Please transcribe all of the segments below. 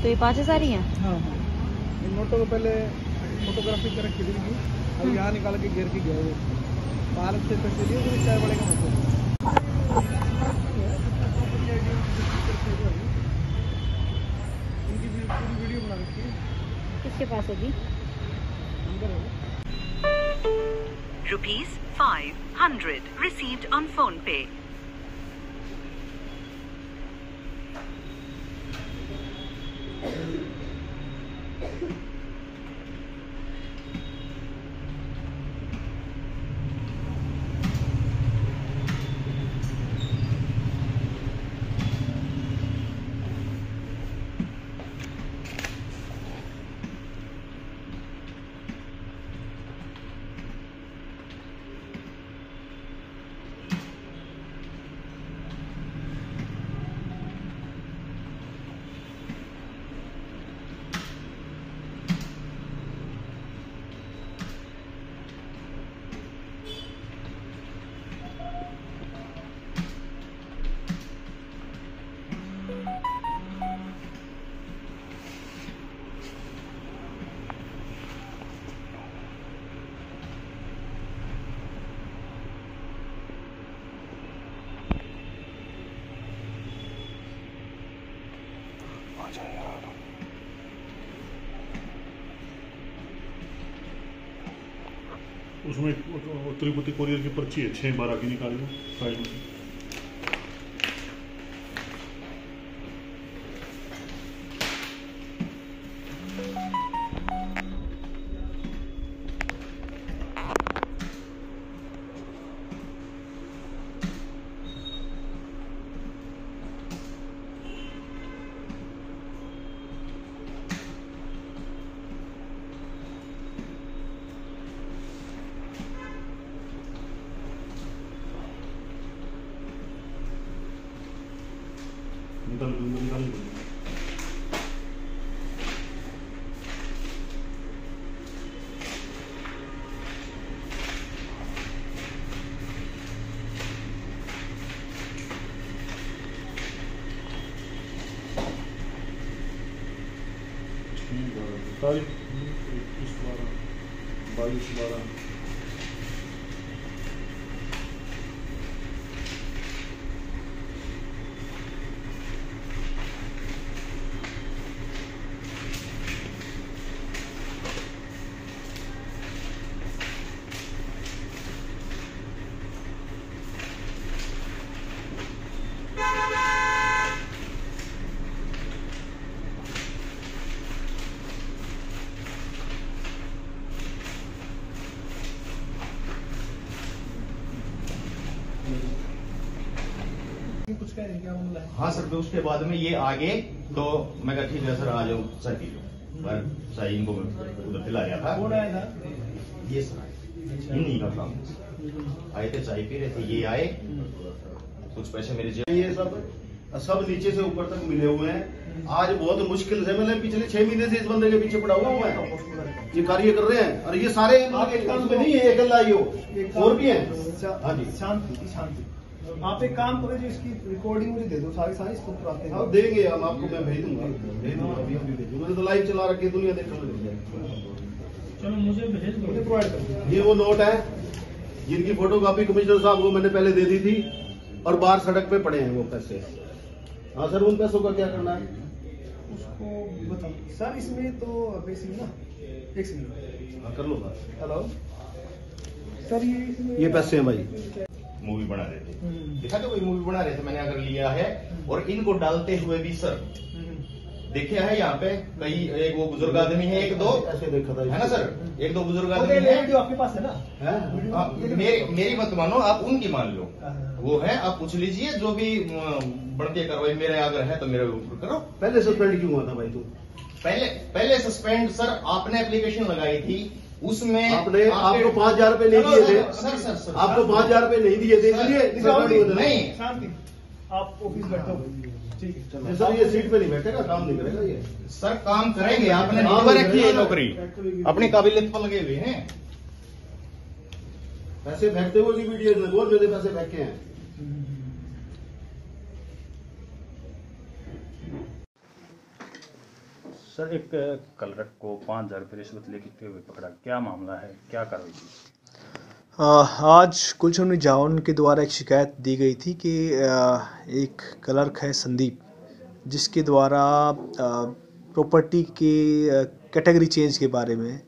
तो ये 5000 ही है। हाँ हाँ, इन नोटों को पहले फोटोग्राफी कर रखी थी, अब यहाँ निकाल के गिर के गया वो पार्क से पैसे लिए तो क्या पड़ेगा मुझको। इनकी पूरी वीडियो बना रखी है। किसके पास होगी? ₹500 received on phone pay. उसमें तिरुपति कोरियर की पर्ची है 6/12 की, निकाली हो साइड में। निकाल तारीख 21/12 22/12। कुछ कह रहे क्या मामला है? हाँ सर, तो उसके बाद में ये आगे तो मैं कहा ठीक है सर, आ जाओ चाय पी लो। पर चाय इनको उधर खिला गया था। कौन आया था? ये सर इन्हीं का काम आए थे, चाय पी रहे थे, ये आए, कुछ पैसे मेरे जेब, ये सब नीचे से ऊपर तक मिले हुए हैं। आज बहुत मुश्किल से, मैंने पिछले 6 महीने से इस बंदे के पीछे पड़ा हुआ हूँ मैं, ये कार्य कर रहे हैं। और ये सारे काम में नहीं है, अकेला ही हो, और भी है। हाँ जी, शांति शांति। आप एक काम करो, जो इसकी रिकॉर्डिंग मुझे दे दो, सारी इसको कराते हैं। आप देंगे, हम आपको मैं भेज दूंगा, अभी मैंने तो लाइव चला रखी है, दुनिया देखने लग जाए। चलो मुझे भेज दो, मुझे प्रोवाइड कर दो। ये वो नोट है जिनकी फोटोकॉपी कमिश्नर साहब को मैंने पहले दे दी थी, और बाहर सड़क पे पड़े हैं वो पैसे। हाँ सर, उन पैसों का क्या करना है उसको बताओ सर। इसमें तो पैसे ना, एक सेकंड। हाँ कर लो बात। हेलो सर, ये पैसे हैं भाई, मूवी बना रहे थे, देखा तो कोई मूवी बना रहे थे, मैंने अगर लिया है। और इनको डालते हुए भी सर देखिए है यहाँ पे कई, एक वो बुजुर्ग आदमी है, एक दो ऐसे देखा था, है ना सर, एक दो बुजुर्ग आदमी है। जो आपके पास है ना, मेरी मत मानो, आप उनकी मान लो। वो है, आप पूछ लीजिए, जो भी बढ़ती कार्रवाई मेरे अगर है तो मेरे ऊपर करो। पहले सस्पेंड क्यों हुआ था भाई तू? पहले सस्पेंड सर, आपने एप्लीकेशन लगाई थी, उसमें आपने आपको 5,000 रुपए नहीं दिए थे। सर आपको 5,000 रुपए नहीं दिए थे, इसलिए नहीं। शांति, आप ऑफिस बैठो, ठीक है सर। ये सीट पे नहीं बैठेगा, काम नहीं करेगा ये। सर काम करेंगे, आपने नंबर रखी है, नौकरी अपनी काबिलियत पर लगे हुए हैं। पैसे फेंकते हुए की वीडियो बहुत ज्यादा पैसे फेंके हैं। सर, एक क्लर्क को 5,000 रुपये रिश्वत लेते हुए पकड़ा, क्या मामला है, क्या कार्रवाई की? आज गुलशन जावन के द्वारा एक शिकायत दी गई थी कि एक क्लर्क है संदीप, जिसके द्वारा प्रॉपर्टी के कैटेगरी चेंज के बारे में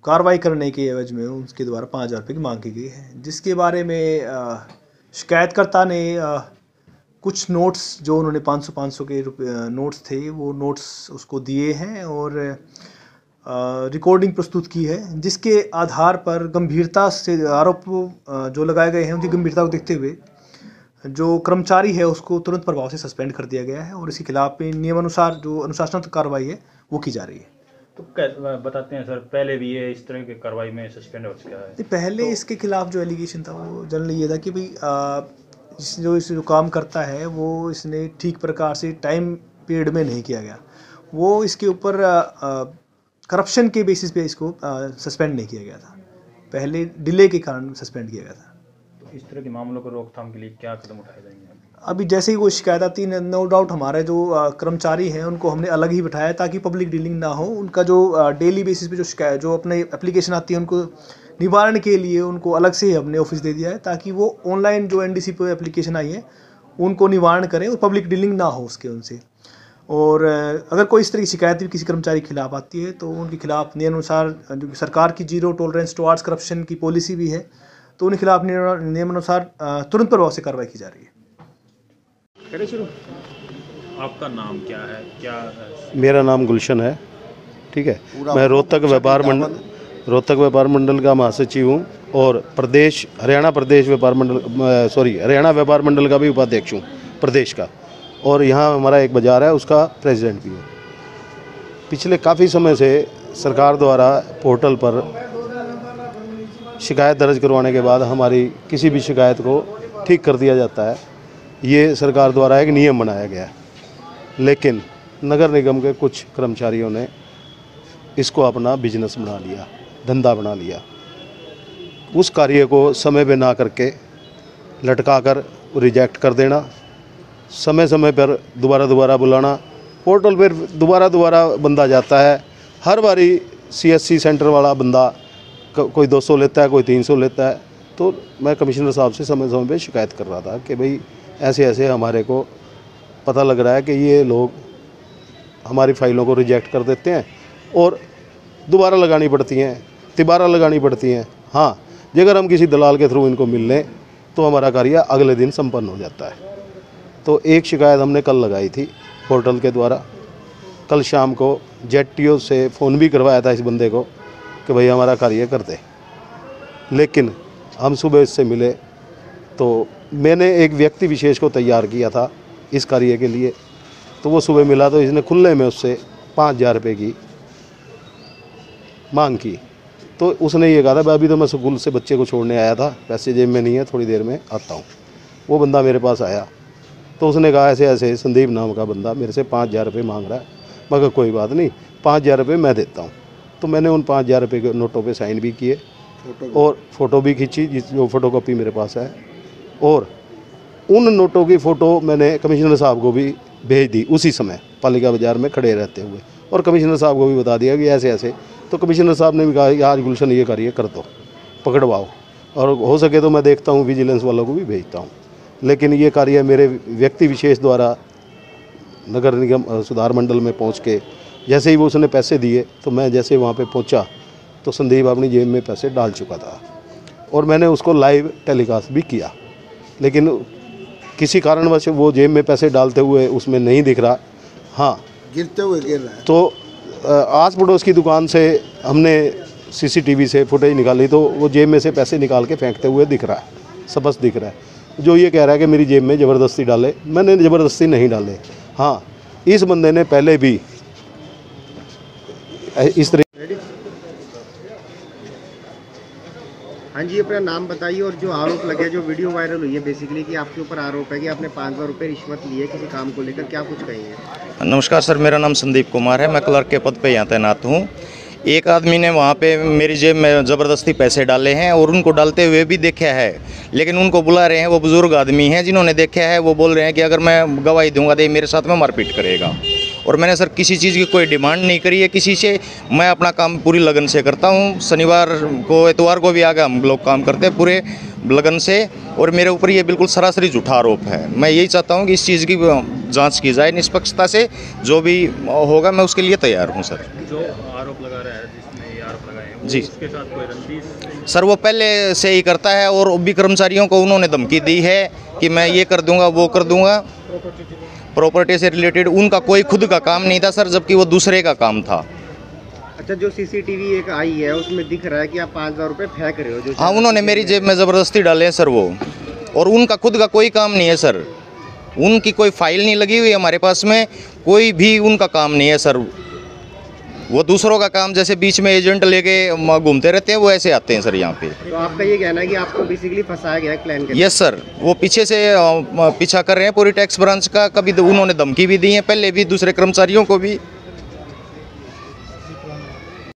कार्रवाई करने के एवज में उसके द्वारा 5,000 रुपये की मांग की गई है, जिसके बारे में शिकायतकर्ता ने कुछ नोट्स जो उन्होंने 500 के नोट्स थे वो नोट्स उसको दिए हैं और रिकॉर्डिंग प्रस्तुत की है, जिसके आधार पर गंभीरता से आरोप जो लगाए गए हैं उनकी गंभीरता को देखते हुए जो कर्मचारी है उसको तुरंत प्रभाव से सस्पेंड कर दिया गया है और इसके खिलाफ नियमानुसार जो अनुशासनात्मक कार्रवाई है वो की जा रही है। तो बताते हैं सर, पहले भी ये इस तरह की कार्रवाई में सस्पेंड हो चुका है? पहले तो इसके खिलाफ जो एलिगेशन था वो जनरली ये था कि भाई जो काम करता है वो इसने ठीक प्रकार से टाइम पीरियड में नहीं किया गया, वो इसके ऊपर करप्शन के बेसिस पे इसको सस्पेंड नहीं किया गया था, पहले डिले के कारण सस्पेंड किया गया था। तो इस तरह के मामलों को रोकथाम के लिए क्या कदम उठाए जाएंगे? अभी जैसे ही वो शिकायत आती है, नो डाउट हमारे जो कर्मचारी हैं उनको हमने अलग ही बिठाया ताकि पब्लिक डीलिंग ना हो, उनका जो डेली बेसिस पे जो शिकायत जो अपने एप्लीकेशन आती है उनको निवारण के लिए उनको अलग से हमने ऑफिस दे दिया है ताकि वो ऑनलाइन जो NDC पे एप्लीकेशन आई है उनको निवारण करें और पब्लिक डीलिंग ना हो उसके उनसे। और अगर कोई इस तरह की शिकायत भी किसी कर्मचारी के खिलाफ आती है तो उनके खिलाफ नियमानुसार जो सरकार की 0 टॉलरेंस टुवार्ड्स करप्शन की पॉलिसी भी है, तो उनके खिलाफ नियमानुसार तुरंत प्रभाव से कार्रवाई की जा रही है। आपका नाम क्या है? क्या मेरा नाम गुलशन है, ठीक है। मैं रोहतक व्यापार मंडल का महासचिव हूँ और हरियाणा व्यापार मंडल का भी उपाध्यक्ष हूँ प्रदेश का, और यहाँ हमारा एक बाज़ार है उसका प्रेसिडेंट भी है। पिछले काफ़ी समय से सरकार द्वारा पोर्टल पर शिकायत दर्ज करवाने के बाद हमारी किसी भी शिकायत को ठीक कर दिया जाता है, ये सरकार द्वारा एक नियम बनाया गया है। लेकिन नगर निगम के कुछ कर्मचारियों ने इसको अपना बिजनेस बना लिया, धंधा बना लिया। उस कार्य को समय पे ना करके लटका कर रिजेक्ट कर देना, समय समय पर दोबारा बुलाना, पोर्टल पर दोबारा बंदा जाता है, हर बारी CSC सेंटर वाला बंदा कोई 200 लेता है, कोई 300 लेता है। तो मैं कमिश्नर साहब से समय समय पे शिकायत कर रहा था कि भाई ऐसे हमारे को पता लग रहा है कि ये लोग हमारी फाइलों को रिजेक्ट कर देते हैं और दोबारा लगानी पड़ती हैं, तिबारा लगानी पड़ती हैं। हाँ, अगर हम किसी दलाल के थ्रू इनको मिल लें तो हमारा कार्य अगले दिन संपन्न हो जाता है। तो एक शिकायत हमने कल लगाई थी पोर्टल के द्वारा। कल शाम को ZTO से फ़ोन भी करवाया था इस बंदे को कि भाई हमारा कार्य कर दे, लेकिन हम सुबह इससे मिले तो मैंने एक व्यक्ति विशेष को तैयार किया था इस कार्य के लिए, तो वो सुबह मिला तो इसने खुले में उससे 5,000 रुपये की मांग की। तो उसने ये कहा था अभी तो मैं स्कूल से बच्चे को छोड़ने आया था, पैसे जेब में नहीं है, थोड़ी देर में आता हूँ। वो बंदा मेरे पास आया तो उसने कहा ऐसे संदीप नाम का बंदा मेरे से 5,000 रुपये मांग रहा है। मगर कोई बात नहीं, 5,000 रुपये मैं देता हूँ। तो मैंने उन 5,000 रुपये के नोटों पे साइन भी किए और फ़ोटो भी खींची, जो फ़ोटोकॉपी मेरे पास है, और उन नोटों की फ़ोटो मैंने कमिश्नर साहब को भी भेज दी उसी समय पालिका बाज़ार में खड़े रहते हुए, और कमिश्नर साहब को भी बता दिया कि ऐसे। तो कमिश्नर साहब ने भी कहा कि आज गुलशन ये कार्य कर दो, पकड़वाओ, और हो सके तो मैं देखता हूँ विजिलेंस वालों को भी भेजता हूँ। लेकिन ये कार्य मेरे व्यक्ति विशेष द्वारा नगर निगम सुधार मंडल में पहुँच के जैसे ही वो उसने पैसे दिए तो मैं जैसे वहाँ पे पहुँचा तो संदीप अपनी जेब में पैसे डाल चुका था और मैंने उसको लाइव टेलीकास्ट भी किया, लेकिन किसी कारणवश वो जेब में पैसे डालते हुए उसमें नहीं दिख रहा। हाँ, गिरते हुए गिर रहा है। तो आस पड़ोस की दुकान से हमने CCTV से फुटेज निकाली तो वो जेब में से पैसे निकाल के फेंकते हुए दिख रहा है, स्पष्ट दिख रहा है। जो ये कह रहा है कि मेरी जेब में ज़बरदस्ती डाले, मैंने ज़बरदस्ती नहीं डाले। हाँ, इस बंदे ने पहले भी इस तरह। हाँ जी, अपना नाम बताइए और जो आरोप लगे, जो वीडियो वायरल हुई है बेसिकली कि आपके ऊपर आरोप है कि आपने 5,000 रुपये रिश्वत ली है किसी काम को लेकर, क्या कुछ कहेंगे? नमस्कार सर, मेरा नाम संदीप कुमार है, मैं क्लर्क के पद पे यहाँ तैनात हूँ। एक आदमी ने वहाँ पे मेरी जेब में ज़बरदस्ती पैसे डाले हैं और उनको डालते हुए भी देखा है, लेकिन उनको बुला रहे हैं। वो बुज़ुर्ग आदमी हैं जिन्होंने देखा है, वो बोल रहे हैं कि अगर मैं गवाही दूंगा तो ये मेरे साथ में मारपीट करेगा और मैंने सर किसी चीज़ की कोई डिमांड नहीं करी है किसी से। मैं अपना काम पूरी लगन से करता हूँ। शनिवार को इतवार को भी आगे हम लोग काम करते हैं पूरे लगन से, और मेरे ऊपर ये बिल्कुल सरासरी झूठा आरोप है। मैं यही चाहता हूँ कि इस चीज़ की जांच की जाए निष्पक्षता से, जो भी होगा मैं उसके लिए तैयार हूँ सर। जो आरोप लगा रहा है, जिसने ये आरोप लगाए हैं, जी उसके साथ कोई रंजिश? सर वो पहले से ही करता है, और भी कर्मचारियों को उन्होंने धमकी दी है कि मैं ये कर दूंगा वो कर दूंगा। प्रॉपर्टी से रिलेटेड उनका कोई खुद का काम नहीं था सर, जबकि वो दूसरे का काम था। अच्छा, जो सीसीटीवी एक आई है उसमें दिख रहा है कि आप 5000 रुपये फेंक रहे हो जो। हाँ, उन्होंने मेरी जेब में ज़बरदस्ती डाले हैं सर वो, और उनका खुद का कोई काम नहीं है सर। उनकी कोई फाइल नहीं लगी हुई हमारे पास में, कोई भी उनका काम नहीं है सर। वो दूसरों का काम, जैसे बीच में एजेंट लेके घूमते रहते हैं, वो ऐसे आते हैं सर यहाँ पे। तो आपका ये कहना है कि आपको बेसिकली फंसाया गया है क्लैन के? यस सर, वो पीछे से पीछा कर रहे हैं पूरी टैक्स ब्रांच का। कभी उन्होंने धमकी भी दी है, पहले भी दूसरे कर्मचारियों को भी।